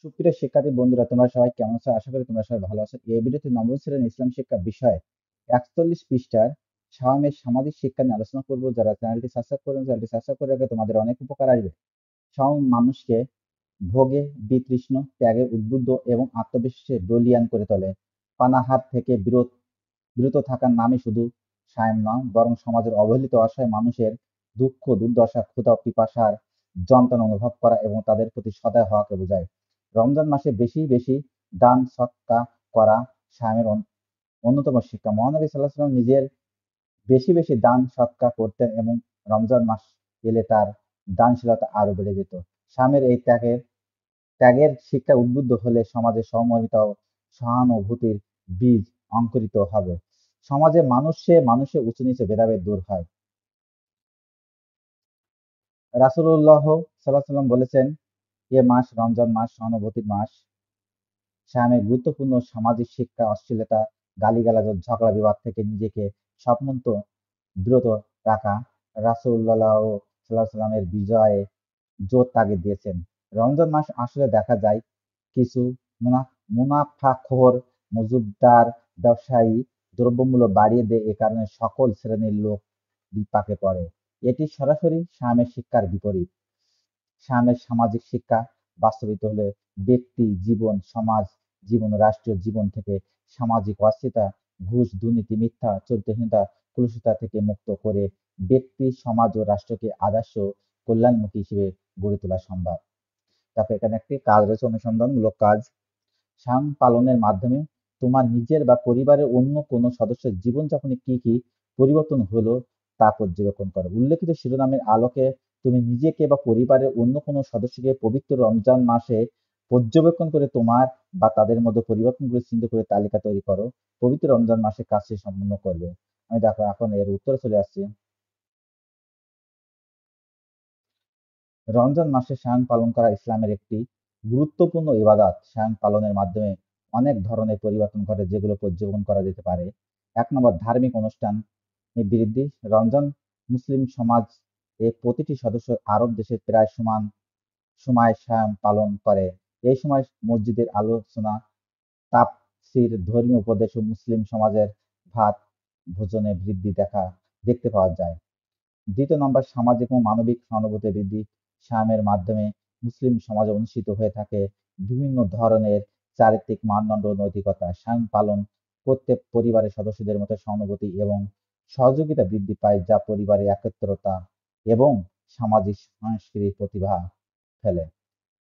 সুপ্রিয় শিক্ষার্থী বন্ধুরা, তোমরা সবাই কেমন আছো? আশা করি তোমরা সবাই ভালো আছো। এই ভিডিওতে নবম শ্রেণীর ইসলাম শিক্ষা বিষয়ে ৪১ পৃষ্ঠার শাওয়ামের সামাজিক শিক্ষা নিয়ে আলোচনা করব। যারা চ্যানেলটি সাবস্ক্রাইব করেন, চ্যানেলটি সাবস্ক্রাইব করে রাখলে তোমাদের অনেক উপকার আসবে। শাওম মানুষকে ভোগে, বিতৃষ্ণ, ত্যাগে উদ্বুদ্ধ এবং আত্মবিশ্বাসে বলীয়ান করে তোলে। পানাহার থেকে বিরত থাকার নামই শুধু শাওম নয়, বরং সমাজের অবহেলিত অসহায় মানুষের দুঃখ, দুর্দশা, ক্ষুধা, পিপাসার যন্ত্রণা অনুভব করা এবং তাদের প্রতি সদয় হওয়াকে বোঝায়। রমজান মাসে বেশি বেশি দান সৎকা করা শাওমের অন্যতম শিক্ষা। মহানবী সাল্লাল্লাহু আলাইহি ওয়াসাল্লাম নিজের বেশি বেশি দান সৎকা করতেন এবং রমজান মাস এলে তার দানশীলতা আরো বেড়ে যেত। শাওমের এই ত্যাগের শিক্ষায় উদ্বুদ্ধ হলে সমাজে সহমর্মিতা ও সহানুভূতির বীজ অঙ্কুরিত হবে। সমাজে মানুষে উঁচু নিচু ভেদাভেদ দূর হয়। রাসূলুল্লাহ সাল্লাল্লাহু আলাইহি ওয়াসাল্লাম বলেছেন, এ মাস রমজান মাস সহানুভূতির মাস। শাওমের গুরুত্বপূর্ণ সামাজিক শিক্ষা: অশ্লীলতা, গালিগালাজ ও ঝগড়া বিবাদ থেকে নিজেকে সম্মত বিরত রাখা। রাসূলুল্লাহ সাল্লাল্লাহু আলাইহি ওয়াসাল্লামের বিজয়ে জোর তাগিদ দিয়েছেন। রমজান মাস আসলে দেখা যায় কিছু মুনাফাখোর মজুমদার ব্যবসায়ী দ্রব্যমূল্য বাড়িয়ে দেয়, এ কারণে সকল শ্রেণীর লোক বিপাকে পড়ে। এটি সরাসরি শাওমের শিক্ষার বিপরীত। শাওমের সামাজিক শিক্ষা বাস্তবায়িত হলে ব্যক্তি জীবন, সমাজ জীবন, রাষ্ট্রীয় জীবন থেকে সামাজিক অস্থিরতা, ঘুষ, দুর্নীতি, মিথ্যা চরিত্রহীনতা, কলুষতা থেকে মুক্ত করে ব্যক্তি, সমাজ ও রাষ্ট্রকে আদর্শ কল্যাণমুখী হিসেবে গড়ে তোলা সম্ভব। তারপর এখানে একটি কাজ রয়েছে, অনুসন্ধানমূলক কাজ। শাওম পালনের মাধ্যমে তোমার নিজের বা পরিবারের অন্য কোনো সদস্যের জীবনযাপনে কি কি পরিবর্তন হলো তা পর্যবেক্ষণ করো। উল্লেখিত শিরোনামের আলোকে তুমি নিজেকে বা পরিবারের অন্য কোনো সদস্যকে পবিত্র রমজান মাসে পর্যবেক্ষণ করে তোমার বা তাদের মধ্যে পরিবর্তনগুলো চিহ্নিত করে তালিকা তৈরি করো। পবিত্র রমজান মাসে কাজটি সম্পন্ন করবে। আমি দেখো এখন এর উত্তরে চলে আসছি। রমজান মাসে শাওম পালন করা ইসলামের একটি গুরুত্বপূর্ণ ইবাদত। শাওম পালনের মাধ্যমে অনেক ধরনের পরিবর্তন ঘটে, যেগুলো পর্যবেক্ষণ করা যেতে পারে। ১ নম্বর, ধার্মিক অনুষ্ঠান বৃদ্ধি। রমজান মুসলিম সমাজ এর প্রতিটি সদস্য আরব দেশের প্রায় সমান সময় শাওম পালন করে। এই সময় মসজিদের আলোচনা, তাফসীর, ধর্মীয় উপদেশ ও মুসলিম সমাজের ভাত ভোজনে বৃদ্ধি দেখতে পাওয়া যায়। ২য় নম্বর, সামাজিক ও মানবিক সহানুভূতি বৃদ্ধি। শাওমের মাধ্যমে মুসলিম সমাজে অনুষ্ঠিত হয়ে থাকে বিভিন্ন ধরনের চারিত্রিক মানদণ্ড ও নৈতিকতা। শাওম পালন করতে পরিবারের সদস্যদের মধ্যে সহানুভূতি এবং সহযোগিতা বৃদ্ধি পায়, যা পরিবারের একত্রতা এবং সামাজিক সংস্কৃতির প্রতিভা ফেলে।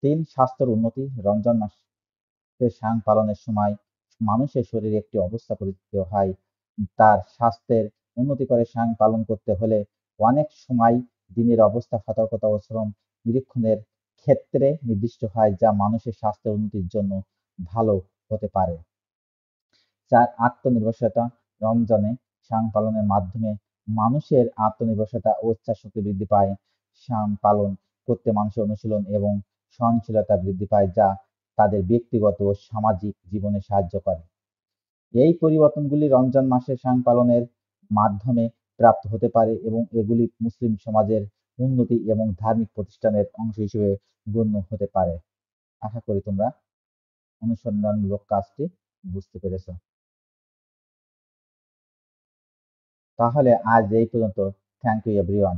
৩, স্বাস্থ্যের উন্নতি। রমজান মাসে শাওম পালনের সময় মানুষের শরীরে একটি অবস্থা পরিচিত হয়, তার স্বাস্থ্যের উন্নতি করে। শাওম পালন করতে হলে অনেক সময় দিনের অবস্থা সতর্কতা ও শ্রম নিরীক্ষণের ক্ষেত্রে নির্দিষ্ট হয়, যা মানুষের স্বাস্থ্যের উন্নতির জন্য ভালো হতে পারে। ৪, আত্মনির্ভরশীলতা। রমজানে শাওম পালনের মাধ্যমে মানুষের আত্মনির্ভরশীলতা ও ইচ্ছাশক্তি বৃদ্ধি পায়। শাওম পালন করতে মানুষের অনুশীলন এবং সহনশীলতা বৃদ্ধি পায়, যা তাদের ব্যক্তিগত ও সামাজিক জীবনে সাহায্য করে। এই পরিবর্তনগুলি রমজান মাসে শাওম পালনের মাধ্যমে প্রাপ্ত হতে পারে এবং এগুলি মুসলিম সমাজের উন্নতি এবং ধার্মিক প্রতিষ্ঠানের অংশ হিসেবে গণ্য হতে পারে। আশা করি তোমরা অনুসন্ধানমূলক কাজটি বুঝতে পেরেছ। তাহলে আজ এই পর্যন্ত। Thank you everyone.